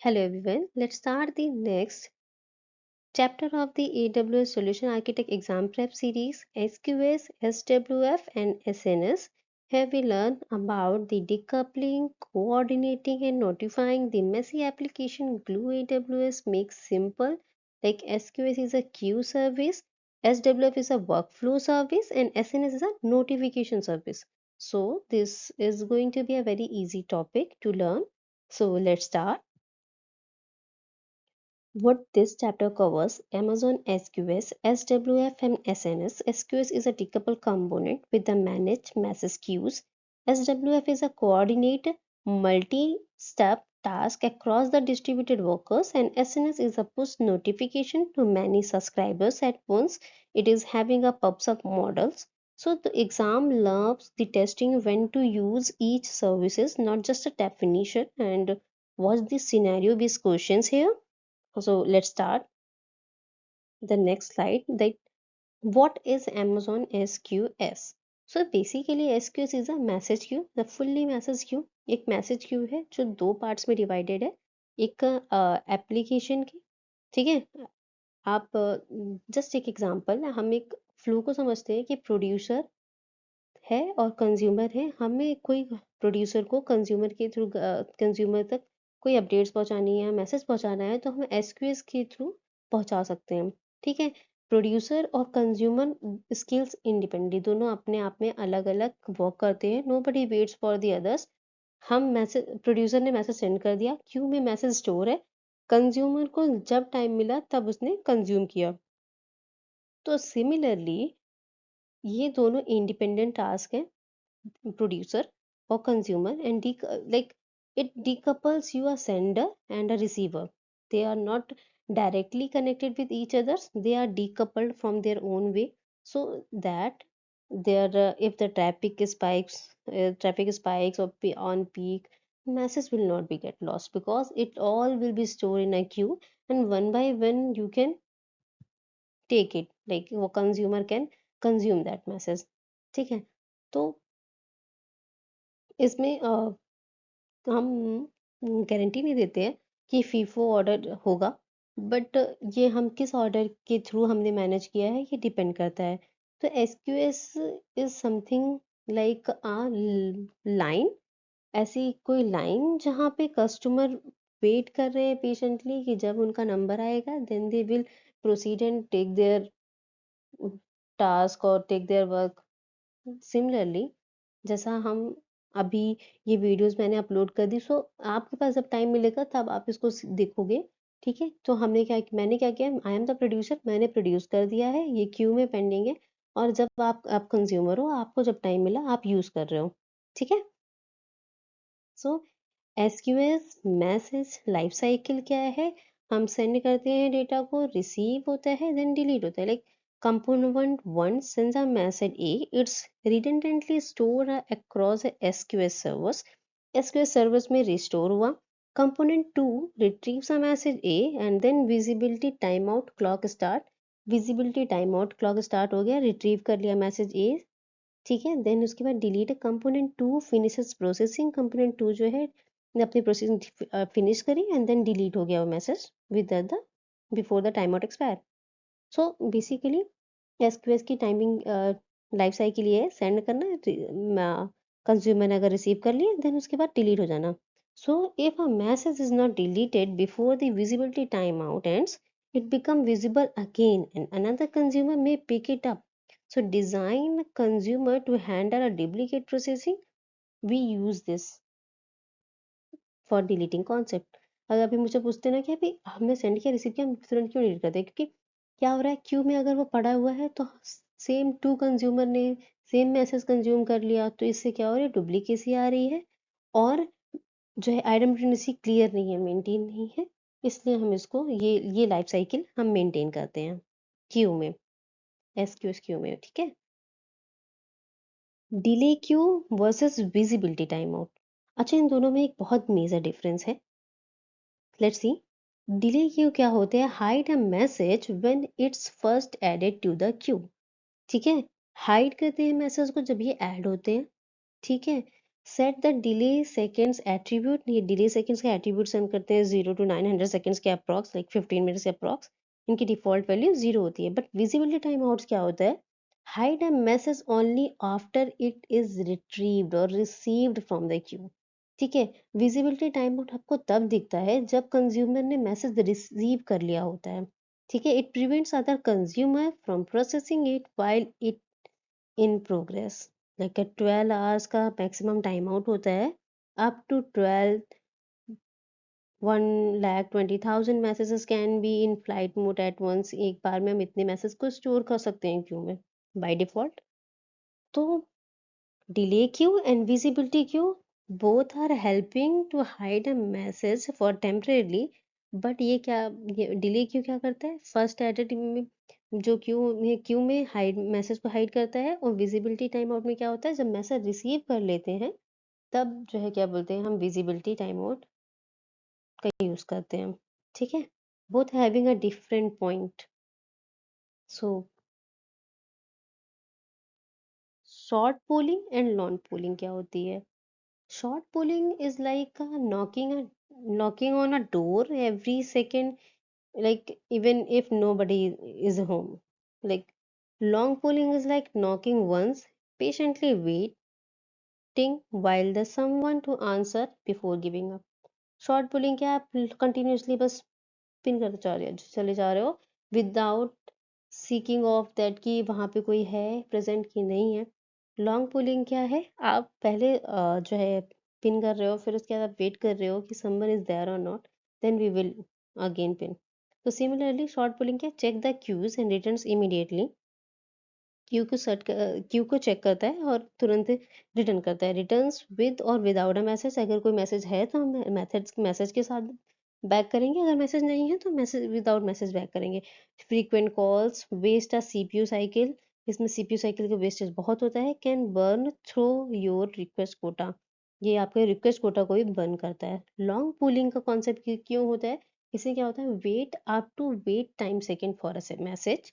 Hello everyone, let's start the next chapter of the AWS Solution Architect exam prep series SQS, SWF and SNS. Here we learn about the decoupling, coordinating and notifying the messy application Glue AWS makes simple, like SQS is a queue service, SWF is a workflow service and SNS is a notification service. So this is going to be a very easy topic to learn. So let's start. What this chapter covers: Amazon SQS, SWF and SNS. SQS is a decoupled component with the managed message queues. SWF is a coordinate multi-step task across the distributed workers, and SNS is a push notification to many subscribers at once. It is having a PubSub models. So the exam loves the testing when to use each services, not just a definition. And what's the scenario based questions here? So let's start the next slide. That what is Amazon SQS? So basically SQS is a message queue, the fully message queue. एक message queue है जो दो parts में divided है, एक application की, ठीक है। आप जस्ट एक एग्जांपल, हम एक फ्लो को समझते हैं कि प्रोड्यूसर है और कंज्यूमर है। हमें कोई प्रोड्यूसर को कंज्यूमर के थ्रू कंज्यूमर तक कोई अपडेट्स पहुंचानी है, मैसेज पहुंचाना है, तो हम एसक्यूएस के थ्रू पहुंचा सकते हैं, ठीक है। प्रोड्यूसर और कंज्यूमर स्किल्स इंडिपेंडेंटली दोनों अपने आप में अलग अलग वर्क करते हैं। Nobody waits for the others. हम मैसेज, प्रोड्यूसर ने मैसेज सेंड कर दिया, क्यू में मैसेज स्टोर है, कंज्यूमर को जब टाइम मिला तब उसने कंज्यूम किया। तो सिमिलरली ये दोनों इंडिपेंडेंट टास्क है, producer or consumer, and like it decouples you a sender and a receiver. They are not directly connected with each other, they are decoupled from their own way, so that there if the traffic spikes or on peak, message will not be get lost because it all will be stored in a queue, and one by one you can take it, like वो consumer can consume that message, ठीक है। तो इसमें हम guarantee नहीं देते हैं कि फीफो ऑर्डर होगा, बट ये हम किस ऑर्डर के थ्रू हमने मैनेज किया है ये डिपेंड करता है। तो SQS is something like a line, ऐसी कोई लाइन जहाँ पे कस्टमर वेट कर रहे हैं पेशेंटली कि जब उनका नंबर आएगा then they will proceed and take their task और टेक देयर वर्क। सिमिलरली जैसा हम अभी ये वीडियोस मैंने अपलोड कर दी, सो आपके पास जब टाइम मिलेगा तब आप इसको देखोगे, ठीक है। तो मैंने क्या किया, आई एम द प्रोड्यूसर, मैंने प्रोड्यूस कर दिया है, ये क्यू में पेंडिंग है, और जब आप कंज्यूमर हो, आपको जब टाइम मिला आप यूज कर रहे हो, ठीक है। सो एसक्यूएस मैसेज लाइफ साइकिल क्या है, हम सेंड करते हैं डेटा को, रिसीव होता है, देन डिलीट होता है। Like component 1 sends a message A, it's redundantly stored across SQS servers, SQS servers में restore हुआ। component 2 retrieves a message A and then visibility timeout clock start, visibility timeout clock start हो गया, retrieve कर लिया message A, ठीक है। Then उसके बाद delete, component 2 finishes processing, component 2 जो है ने अपनी प्रोसेसिंग फिनिश करी एंड देन डिलीट हो गया वो message with the before the time out expire. So basically SQS की टाइमिंग लाइफ साइकिल ये है, सेंड करना, कंज्यूमर ने अगर रिसीव कर लिया देन उसके बाद डिलीट हो जाना। So if a message is not deleted before the visibility time out ends, it become visible again and another consumer may pick it up. So design consumer to handle a duplicate processing, we use this for deleting concept. अगर अभी मुझे पूछते ना कि अभी हमने send किया receive किया, हम तुरंत क्यों डिलीट करते हैं, क्योंकि क्या हो रहा है क्यू में अगर वो पड़ा हुआ है तो सेम टू कंज्यूमर ने सेम मैसेज कंज्यूम कर लिया, तो इससे क्या हो रहा है, डुप्लीकेसी आ रही है और जो है आइडेंटिटी क्लियर नहीं है, मेंटेन नहीं है। इसलिए हम इसको ये लाइफ साइकिल हम मेंटेन करते हैं क्यू में, एसक्यूएस क्यू में, ठीक है। Delay queue versus visibility timeout. अच्छा, इन दोनों में एक बहुत मेजर डिफरेंस है। Let's see. डिले क्यू क्या होते हैं, hide a message when it's first added to the queue, ठीक है। हाइड करते हैं मैसेज को जब ये ऐड होते हैं, ठीक है। Set the delay seconds attribute, ये डिले सेकेंड्स का एट्रीब्यूट सेंड करते हैं 0 to 900 सेकेंड्स के अप्रॉक्स, लाइक 15 मिनट्स के अप्रॉक्स। इनकी डिफॉल्ट वैल्यू 0 होती है। बट विजिबिलिटी टाइम आउट्स क्या होता है? Hide a message only after it is retrieved और रिसीव्ड फ्रॉम द क्यू। ठीक है, विजिबिलिटी टाइम आउट आपको तब दिखता है जब कंज्यूमर ने मैसेज रिसीव कर लिया होता है। ठीक है, it prevents other consumer from processing it while it in progress. Like 12 hours का मैक्सिमम टाइम आउट होता है। Up to 1,20,000 messages can be in flight mode at once. एक बार में हम इतने मैसेज को स्टोर कर सकते हैं क्यू में बाय डिफॉल्ट। तो delay queue and visibility queue both are helping to hide a message for temporarily. But ये डिले क्यू क्या करता है? फर्स्ट एडिट में जो क्यू में हाइड मैसेज को हाइड करता है, और विजिबिलिटी टाइम आउट में क्या होता है? जब मैसेज रिसीव कर लेते हैं तब जो है क्या बोलते हैं, हम विजिबिलिटी टाइम आउट का यूज करते हैं। ठीक है, both having a different point. So short polling and long polling क्या होती है? Short polling is like knocking on a door every second, like even if nobody is home. Like long polling is like knocking once, patiently waiting while there's someone to answer before giving up. Short pulling क्या, आप continuously बस pin करते चले जा रहे हो without seeking of that कि वहां पे कोई है प्रेजेंट कि नहीं है। लॉन्ग पुलिंग क्या है, आप पहले जो है पिन कर रहे हो, फिर उसके बाद आप वेट कर रहे हो कि समवन इज देयर और not, then we will again ping. तो सिमिलरली शॉर्ट पुलिंग क्या, check the queues and returns immediately. Queue को चेक करता है और तुरंत रिटर्न करता है। रिटर्न्स विद और विदाउट अ मैसेज, अगर कोई मैसेज है तो हम मैसेज के साथ बैक करेंगे, अगर मैसेज नहीं है तो मैसेज विदाउट मैसेज बैक करेंगे। Frequent calls waste a CPU cycle, इसमें सीपीयू साइकिल का वेस्टेज बहुत होता है। Can burn through your request quota, ये आपके रिक्वेस्ट कोटा को भी बर्न करता है। लॉन्ग पूलिंग का कॉन्सेप्ट क्यों होता है? इससे क्या होता है, wait up to wait time second for a message.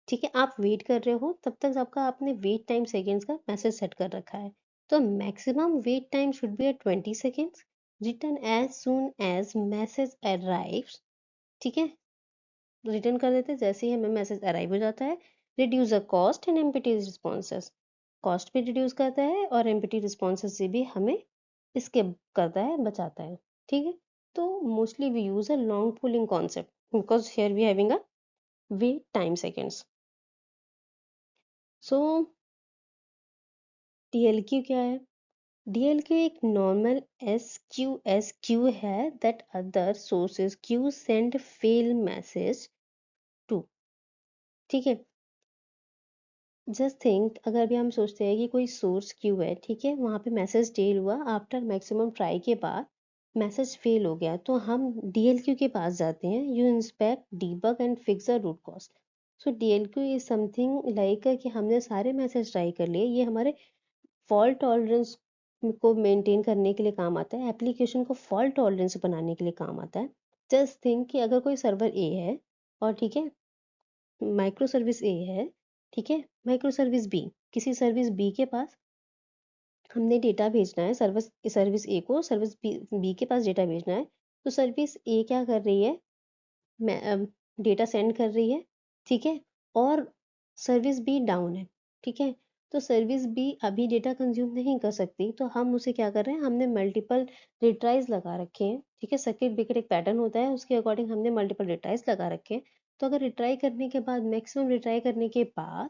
ठीक है, आप वेट कर रहे हो तब तक आपका आपने वेट टाइम सेकेंड्स का मैसेज सेट कर रखा है। तो maximum wait time should be at 20 seconds, return as soon as message arrives. ठीक है, रिटर्न कर देते हैं जैसे ही हमें मैसेज अराइव हो जाता है। Reduce the cost and empty responses, cost भी रिड्यूस करता है और एम्पटी रिस्पॉन्सेस से भी हमें स्किप करता है, बचाता है। ठीक है, तो mostly we use a long pulling concept because here we having a wait time seconds. So DLQ क्या है? डीएलक्यू एक नॉर्मल एसक्यू है that other sources queue send fail message to. ठीक है, जस्ट थिंक, अगर भी हम सोचते हैं कि कोई सोर्स क्यू है, ठीक है, वहां पे मैसेज डेल हुआ, आफ्टर मैक्सिमम ट्राई के बाद मैसेज फेल हो गया, तो हम डीएलक्यू के पास जाते हैं। You inspect debug and fix the root cause. So DLQ is something like कि हमने सारे मैसेज ट्राई कर लिए, ये हमारे फॉल्ट टॉलरेंस को मेंटेन करने के लिए काम आता है, एप्लीकेशन को फॉल्ट टॉलरेंस बनाने के लिए काम आता है। जस्ट थिंक कि अगर कोई सर्वर ए है और ठीक है माइक्रो सर्विस ए है, ठीक है, माइक्रो सर्विस बी, किसी सर्विस बी के पास हमने डेटा भेजना है, सर्विस सर्विस ए को सर्विस बी के पास डेटा भेजना है। तो सर्विस ए क्या कर रही है, डेटा सेंड कर रही है, ठीक है, और सर्विस बी डाउन है। ठीक है, तो सर्विस बी अभी डेटा कंज्यूम नहीं कर सकती, तो हम उसे क्या कर रहे हैं, हमने मल्टीपल रिट्राइज लगा रखे हैं। ठीक है, सर्किट ब्रेकर एक पैटर्न होता है, उसके अकॉर्डिंग हमने मल्टीपल रिट्राइज लगा रखे हैं। तो अगर रिट्राई करने के बाद, मैक्सिमम रिट्राई करने के बाद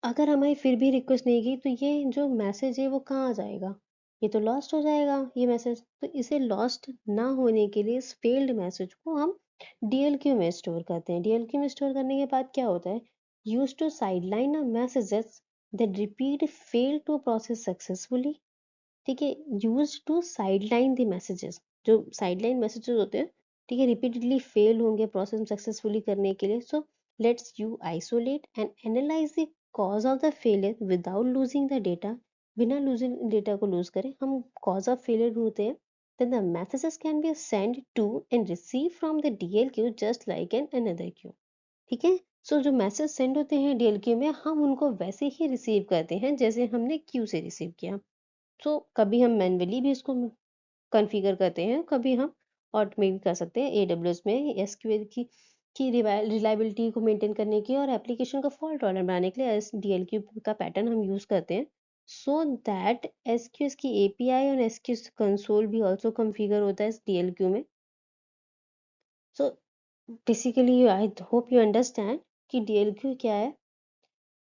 अगर हमारी फिर भी रिक्वेस्ट नहीं गई, तो ये जो मैसेज है वो कहाँ जाएगा? ये तो लॉस्ट हो जाएगा ये मैसेज। तो इसे लॉस्ट ना होने के लिए इस फेल्ड मैसेज को हम डीएलक्यू में स्टोर करते हैं। डीएलक्यू में स्टोर करने के बाद क्या होता है, use to sideline a messages that repeat fail to process successfully. ठीक है, use to sideline the messages, जो साइडलाइन मैसेजेस होते हैं, ठीक है, रिपीटेडली फेल होंगे प्रोसेस सक्सेसफुली करने के लिए। So let's you isolate and analyse the cause of the failure without losing the data. बिना लूजिंग डेटा को लूज करें हम कॉज ऑफ फेलियर ढूंढते हैं। then the messages can be sent to and received from the DLQ just like an another queue। ठीक है, सो जो message send होते हैं DLQ में, हम उनको वैसे ही रिसीव करते हैं जैसे हमने क्यू से रिसीव किया। तो कभी हम मैन्युअली भी इसको कॉन्फ़िगर करते हैं, कभी हम ऑटोमेट भी कर सकते हैं एडब्ल्यूएस में एसक्यूएल की रिलायबिलिटी को मेंटेन करने की और एप्लीकेशन का फॉल्ट टॉलरेंट बनाने के लिए एसडीएलक्यू का पैटर्न हम यूज़ करते हैं सो दैट एसक्यूएस की एपीआई और एसक्यूएस कंसोल भी आल्सो कॉन्फ़िगर होता है डीएलक्यू में। So basically I hope you understand कि डीएलक्यू क्या है।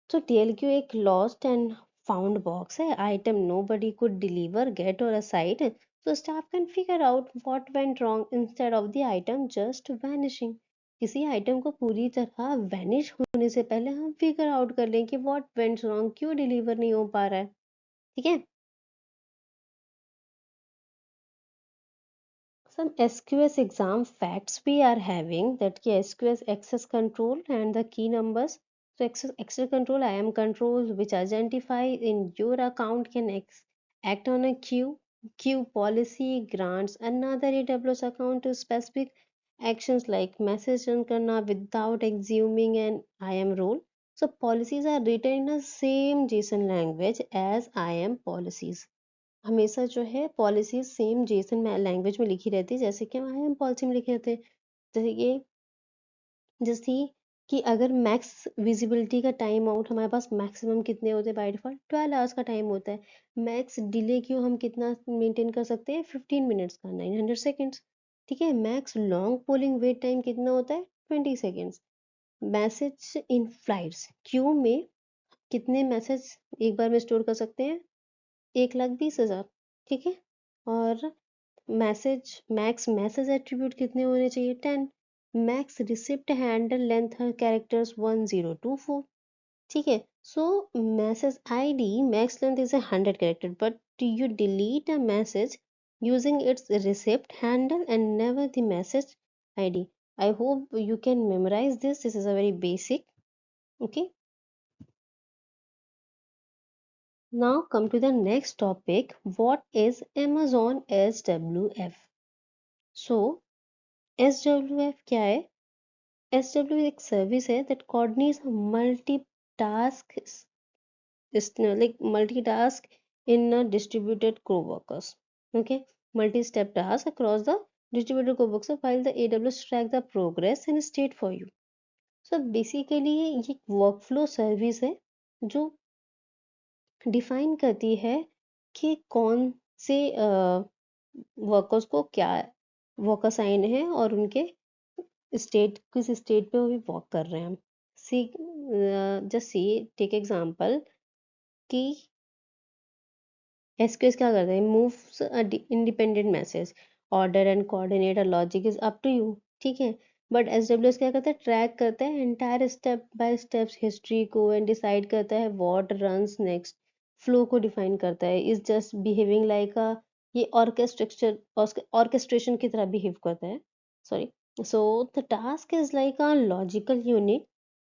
तो DLQ एक lost and found box है item nobody could deliver get or assign so staff can figure out what went wrong instead of the item just vanishing। किसी item को पूरी तरह वैनिश होने से पहले हम फिगर आउट कर लें कि व्हाट वेंट रॉन्ग, क्यों डिलीवर नहीं हो पा रहा है। ठीक है। Some SQS exam facts we are having that ki SQS access control and the key numbers. So access control IAM controls which identify in your account can act on a queue. Queue policy grants another AWS account to specific actions like message run karna without assuming an IAM role. So policies are written in the same JSON language as IAM policies। हमेशा जो है policies same Jason language में लिखी रहती है जैसे कि हम आई एम पॉलिसी में लिखे रहते हैं। जैसे कि कि अगर मैक्स विजिबिलिटी का टाइम आउट हमारे पास मैक्सिमम कितने होते हैं बाय डिफॉल्ट 12 आवर्स का टाइम होता है। मैक्स डिले क्यों हम कितना मेंटेन कर सकते हैं 15 मिनट्स का 900 सेकेंड्स। ठीक है। Max long polling wait time कितना होता है 20 seconds. Message in flights queue में कितने मैसेज एक बार में स्टोर कर सकते हैं 1,20,000। ठीक है। और मैक्स मैसेज एट्रीब्यूट कितने होने चाहिए 10। Max receipt handle length characters 1024। ठीक है। So message ID max length is 100 character but you delete a message using its receipt handle and never the message id। I hope you can memorize this, this is a very basic। okay, now come to the next topic, what is Amazon SWF। so SWF क्या है। SWF एक service है that coordinates multitask like multitask in a distributed co-workers। okay, multi-step task across the distributed co-workers while the AWS track the progress and state for you। so basically ये एक workflow service है जो define करती है कि कौन से workers को क्या वर्क असाइन है और उनके स्टेट किस स्टेट पे वो भी वर्क कर रहे हैं। See just see take example कि एसक्यूएस क्या करता है moves independent message order and coordinate logic is up to you. ठीक है। बट एसडब्ल्यूएस क्या करता है ट्रैक करता है entire step by steps history को एंड डिसाइड करता है व्हाट रन्स नेक्स्ट। फ्लो को डिफाइन करता है इज जस्ट बिहेविंग लाइक अ ये ऑर्केस्ट्रेशन की तरह बिहेव करता है। Sorry. So the task is like a logical unit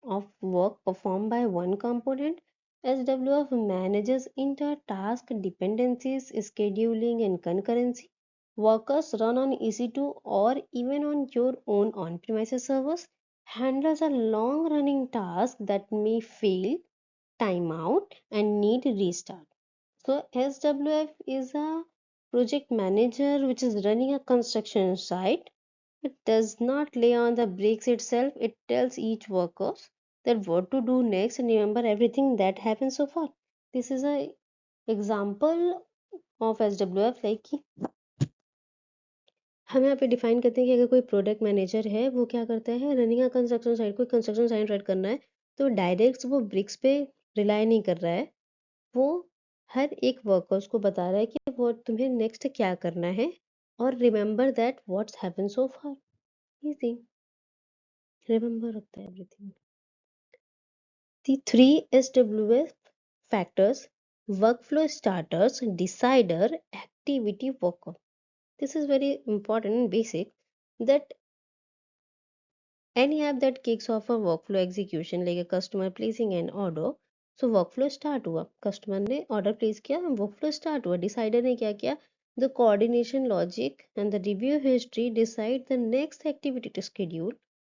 of work performed by one component। SWF manages inter-task dependencies, scheduling, and concurrency. Workers run on EC2 or even on your own on-premises servers. Handles a long-running task that may fail, timeout, and need restart. So SWF is a project manager which is running a construction site. It does not lay on the bricks itself. It tells each worker that what to do next and remember everything that happened so far। This is a example of SWF like कि हम यहाँ पे define करते हैं कि अगर कोई product manager है वो क्या करता है रनिंग अ कंस्ट्रक्शन साइट कोई कंस्ट्रक्शन साइट रन करना है तो डायरेक्ट वो ब्रिक्स पे रिलाई नहीं कर रहा है। वो हर एक वर्कर्स को बता रहा है कि वो तुम्हें नेक्स्ट क्या करना है और remember that what's happen so far. Easy remember रखता है everything. The three SWF factors: workflow starters, decider, activity worker। This is very important and basic that any app that kicks off a workflow execution like a customer placing an order, so workflow start हुआ customer ने order place किया workflow start हुआ decider ने क्या किया the coordination logic and the review history decide the next activity to schedule।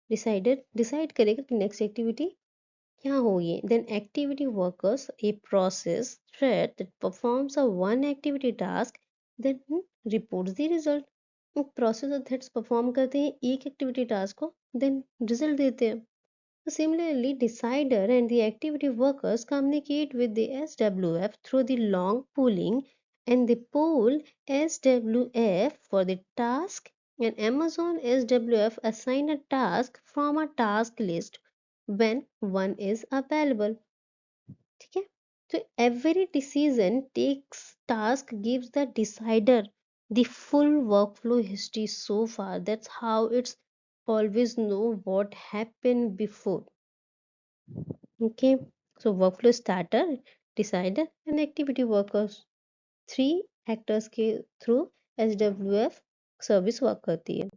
decider decide करेगा कि next activity क्या हो ये? Then activity workers, a process thread that performs a one activity task, then reports the result. Process threads perform करते हैं एक activity task को, then result देते हैं. So similarly, decider and the activity workers communicate with the SWF through the long pooling, and they pool SWF for the task, and Amazon SWF assign a task from a task list when one is available. ठीक है. So every decision takes task gives the decider the full workflow history so far. That's how it's always know what happened before. Okay, so workflow starter, decider and activity workers, three actors के through SWF service work करती है.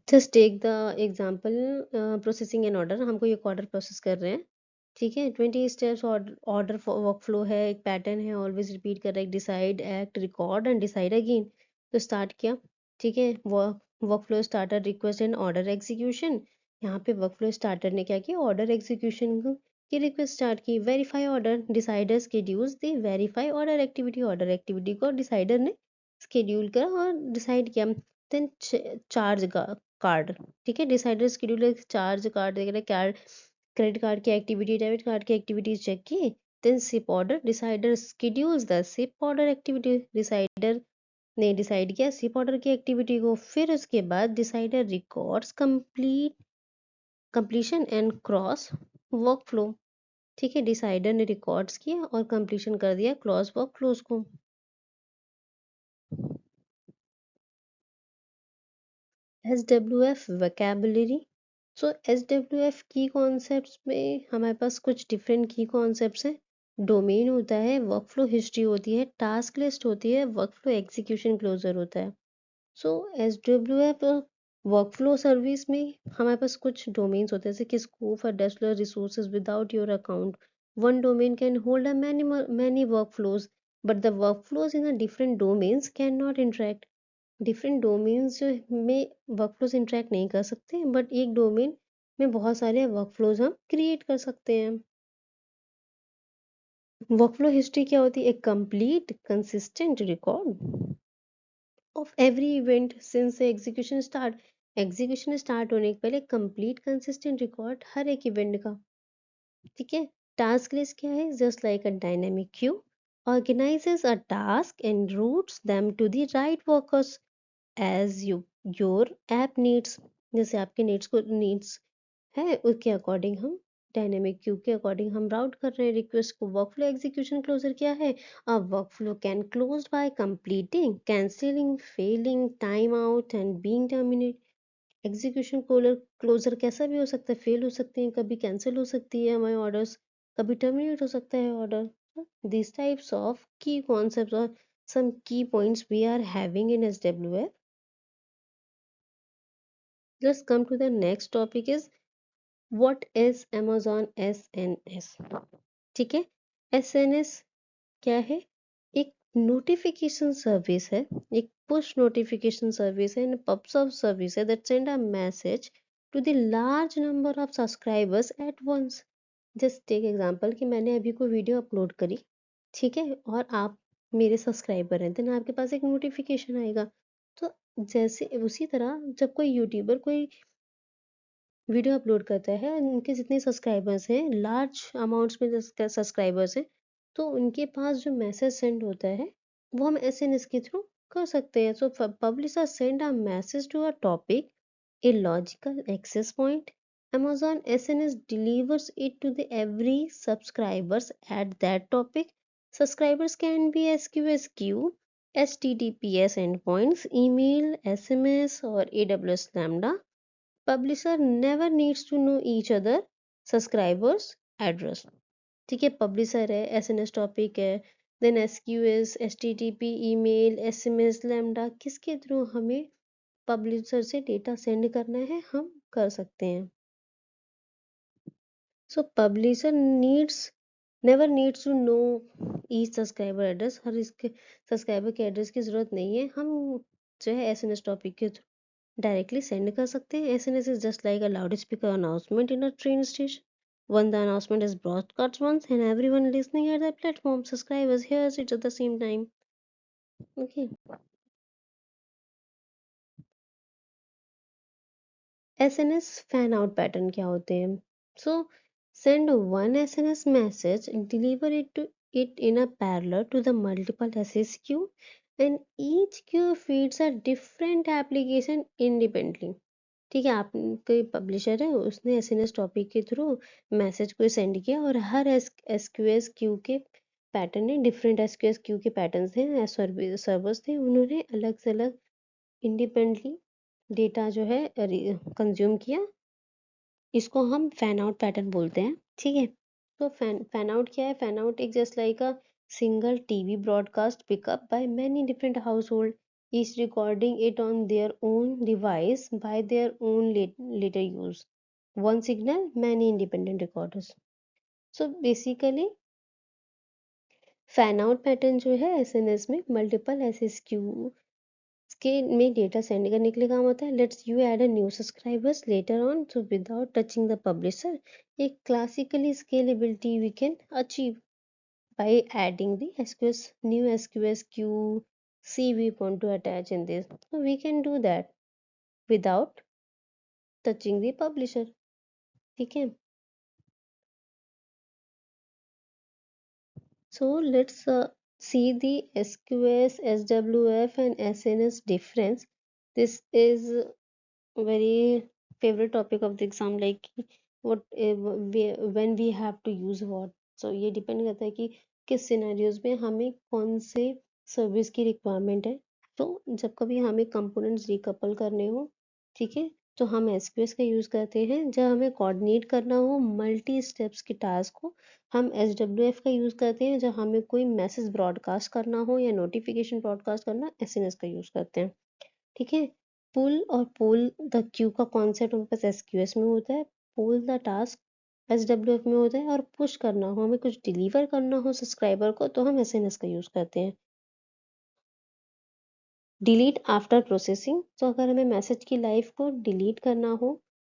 Just take the example, processing an order. हमको एक order process कर रहे हैं, ठीक है. 20 स्टेप्स ऑर्डर वर्क फ्लो है, एक पैटर्न है, ऑलवेज रिपीट कर रहा है, decide, act, record and decide again. तो स्टार्ट किया, ठीक है. Work flow starter, request and order execution. यहाँ पे वर्क फ्लो स्टार्टर ने क्या किया, ऑर्डर एग्जीक्यूशन की रिक्वेस्ट स्टार्ट की. Verify order, decider schedules the verify order activity को डिसाइडर ने शेड्यूल करा और डिसाइड किया. देन चार्ज कार्ड, ठीक है. Decider schedule charge card card, credit card की एक्टिविटी, डेबिट कार्ड की एक्टिविटीज चेक की. Then ship order, decider schedules the ship order activity. Decider ने डिसाइड किया सिप ऑर्डर की एक्टिविटी को. फिर उसके बाद decider records completion and cross workflow, ठीक है. डिसाइडर ने रिकॉर्ड्स किया और कंप्लीशन कर दिया क्रॉस वर्क फ्लोज को. SWF vocabulary. सो SWF की कॉन्सेप्ट्स में हमारे पास कुछ डिफरेंट की कॉन्सेप्ट्स हैं. डोमेन होता है, वर्कफ्लो हिस्ट्री होती है, टास्क लिस्ट होती है, वर्कफ्लो एग्जीक्यूशन क्लोजर होता है. सो SWF वर्कफ्लो सर्विस में हमारे पास कुछ डोमेन्स होते हैं, जैसे कि स्कोप और Dessler resources without your account. One domain can hold a many workflows, but the workflows in a different domains cannot interact. Different domains जो में वर्कफ्लोज इंटरेक्ट नहीं कर सकते, बट एक डोमेन में बहुत सारे वर्कफ्लोज हम क्रिएट कर सकते हैं. वर्कफ्लो हिस्ट्री क्या होती है? एक complete consistent record of every event since execution start होने के पहले कंप्लीट कंसिस्टेंट रिकॉर्ड हर एक इवेंट का, ठीक है. टास्क लिस्ट क्या है? Just like a dynamic Q, organizes a task and routes them to the right workers as your app needs. जैसे आपके नीड्स है उसके अकॉर्डिंग हम डायनेमिक क्यू के अकॉर्डिंग हम राउट कर रहे हैं रिक्वेस्ट को. वर्कफ्लो एग्जीक्यूशन क्लोजर क्या है? A workflow can close by completing, cancelling, failing, time out and being terminate. Execution closure कैसा भी हो सकता है, फेल हो सकते हैं, कभी कैंसिल हो सकती है हमारे ऑर्डर्स, कभी टर्मिनेट हो सकता है ऑर्डर. दिस टाइप्स ऑफ की कॉन्सेप्ट और some key points we are having in SWF. Let's come to the next topic is what is Amazon SNS. ठीक है. SNS क्या है? एक नोटिफिकेशन सर्विस है, एक पुश नोटिफिकेशन सर्विस है, पब्स ऑफ सर्विस है that send a message to the large number of subscribers at once. Just take example कि मैंने अभी कोई वीडियो अपलोड करी, ठीक है, और आप मेरे सब्सक्राइबर हैं, देन आपके पास एक नोटिफिकेशन आएगा. तो जैसे उसी तरह जब कोई यूट्यूबर कोई वीडियो अपलोड करता है, उनके जितने सब्सक्राइबर्स हैं, लार्ज अमाउंट्स में सब्सक्राइबर्स हैं, तो उनके पास जो मैसेज सेंड होता है वो हम एसएनएस के थ्रू कर सकते हैं. So publisher send a message to a topic, a logical access point. Amazon SNS delivers it to the every subscribers at that topic. Subscribers can be SQSQ, HTTPS endpoints, email, SMS or AWS Lambda. Publisher never needs to know each other subscribers address. ठीक है. Publisher है, SNS topic है, then SQS, HTTP, email, SMS, lambda, किसके through हमें publisher से data send करना है हम कर सकते हैं. So publisher never needs to know each subscriber address. हर इसके सब्सक्राइबर के एड्रेस की जरूरत नहीं है. हम जो है एसएनएस टॉपिक के थ्रू डायरेक्टली सेंड कर सकते हैं। SNS is just like a loud speaker announcement in a train station. When the announcement is broadcast once and everyone listening at the platform subscribers hears it at the same time. Okay. SNS fan out pattern क्या होते हैं? सो send one SNS message, deliver it in a parallel to the multiple SS queue, and each queue feeds a different application independently. ठीक है, आप कोई publisher है, उसने SNS topic के थ्रू मैसेज को सेंड किया और हर एसक्यूएस क्यू के पैटर्न ने डिफरेंट एसक्यूएस क्यू के पैटर्न्स थे, सर्वर्स थे, उन्होंने अलग से अलग इंडिपेंडेंटली डेटा जो है कंज्यूम किया। इसको हम फैन आउट पैटर्न बोलते हैं। ठीक है, तो फैन आउट क्या है? फैन आउट एक just like a single TV broadcast pickup by many different household, each recording it on their own device by their own later use one signal many independent recorders. So basically fan out pattern जो है SNS में multiple एसएसक्यू के में data send करने के लिए काम होता है। Let's you add a new subscribers later on, so without touching the publisher, एक classically scalability we can achieve by adding the SQS new SQS queue C we want to attach in this. So we can do that without touching the publisher. ठीक है, so let's see the SQS, SWF and SNS difference. This is very favorite topic of the exam, like what when we have to use what. So ये depend करता है कि किस scenarios में हमें कौन से सर्विस की रिक्वायरमेंट है। तो जब कभी हमें कंपोनेंट्स रिकपल करने हो, ठीक है, तो हम एसक्यूएस का यूज़ करते हैं। जब हमें कोऑर्डिनेट करना हो मल्टी स्टेप्स के टास्क को, हम एसडब्ल्यूएफ का यूज़ करते हैं। जब हमें कोई मैसेज ब्रॉडकास्ट करना हो या नोटिफिकेशन ब्रॉडकास्ट करना, एसएनएस का यूज़ करते हैं। ठीक है, पुल और पुल द क्यू का कॉन्सेप्ट हमारे पास एसक्यूएस में होता है, पुल द टास्क एसडब्ल्यूएफ में होता है, और पुश करना हो, हमें कुछ डिलीवर करना हो सब्सक्राइबर को, तो हम एसएनएस का यूज़ करते हैं। डिलीट आफ्टर प्रोसेसिंग, तो अगर हमें मैसेज की लाइफ को डिलीट करना हो,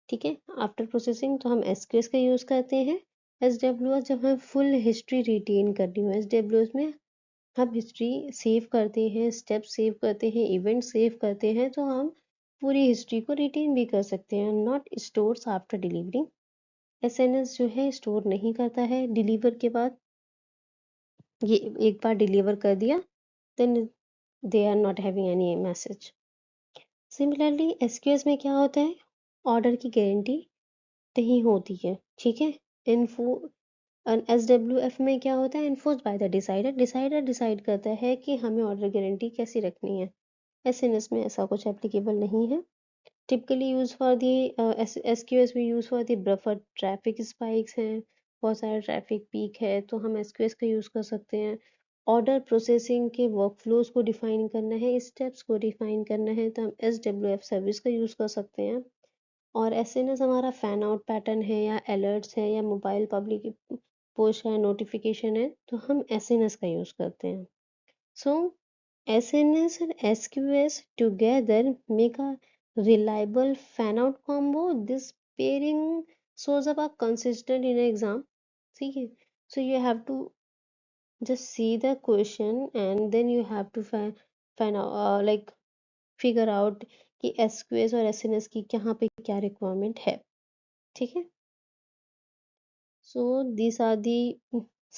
ठीक है, आफ्टर प्रोसेसिंग, तो हम एसक्यूएस का यूज़ करते हैं। एसडब्ल्यूएस जब हमें फुल हिस्ट्री रिटेन करनी हो, एसडब्ल्यूएस में हम हिस्ट्री सेव करते हैं, स्टेप सेव करते हैं, इवेंट सेव करते हैं, तो हम पूरी हिस्ट्री को रिटेन भी कर सकते हैं। Not stores after delivering, SNS जो है स्टोर नहीं करता है डिलीवर के बाद। ये एक बार डिलीवर कर दिया, then they are not having any message. Similarly SQS में क्या होता है? ऑर्डर की गारंटी नहीं होती है। ठीक है, इन्फो एसडब्ल्यूएफ में क्या होता है? Enforce by the decider, decider decide करता है कि हमें ऑर्डर गारंटी कैसी रखनी है। एसएनएस में ऐसा कुछ एप्लीकेबल नहीं है। टिपिकली यूज फॉर दी एसक्यूएस भी use for the buffer traffic spikes हैं, बहुत सारा ट्रैफिक पीक है, तो हम एसक्यूएस का यूज कर सकते हैं। ऑर्डर प्रोसेसिंग के वर्कफ्लोज को डिफाइन करना है, स्टेप्स को डिफाइन करना है, तो हम एसडब्ल्यूएफ सर्विस का यूज कर सकते हैं। और एसएनएस हमारा फैन आउट पैटर्न है या अलर्ट्स है या मोबाइल पब्लिक पुश है, नोटिफिकेशन है, तो हम एसएनएस का यूज करते हैं। सो SNS and SQS together make a reliable fan out combo. This pairing shows up a consistent in an exam. ठीक है, so you have to just see the question and then you have to find out like figure out कि SQS और SNS की कहाँ पे क्या requirement है। ठीक है, so these are the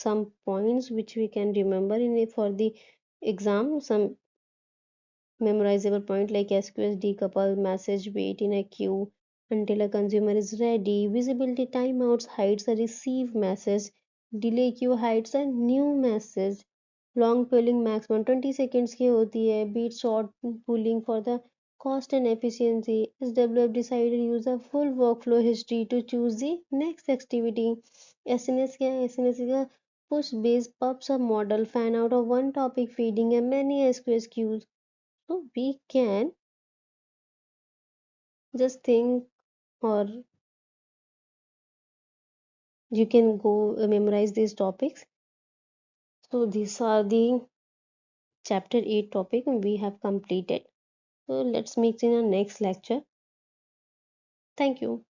some points which we can remember in for the exam. Some memorizable point like SQS decouple, message wait in a queue until a consumer is ready, visibility timeouts hides a receive message, delay queue hides a new message, long polling maximum 20 seconds की होती है, beat short pooling for the cost and efficiency, SWF decided use a full workflow history to choose the next activity, SNS क्या है? SNS का push based pubs a model fan out of one topic feeding and many SQS queues. So we can just think, or you can go memorize these topics. So these are the chapter 8 topic we have completed. So let's meet in our next lecture. Thank you.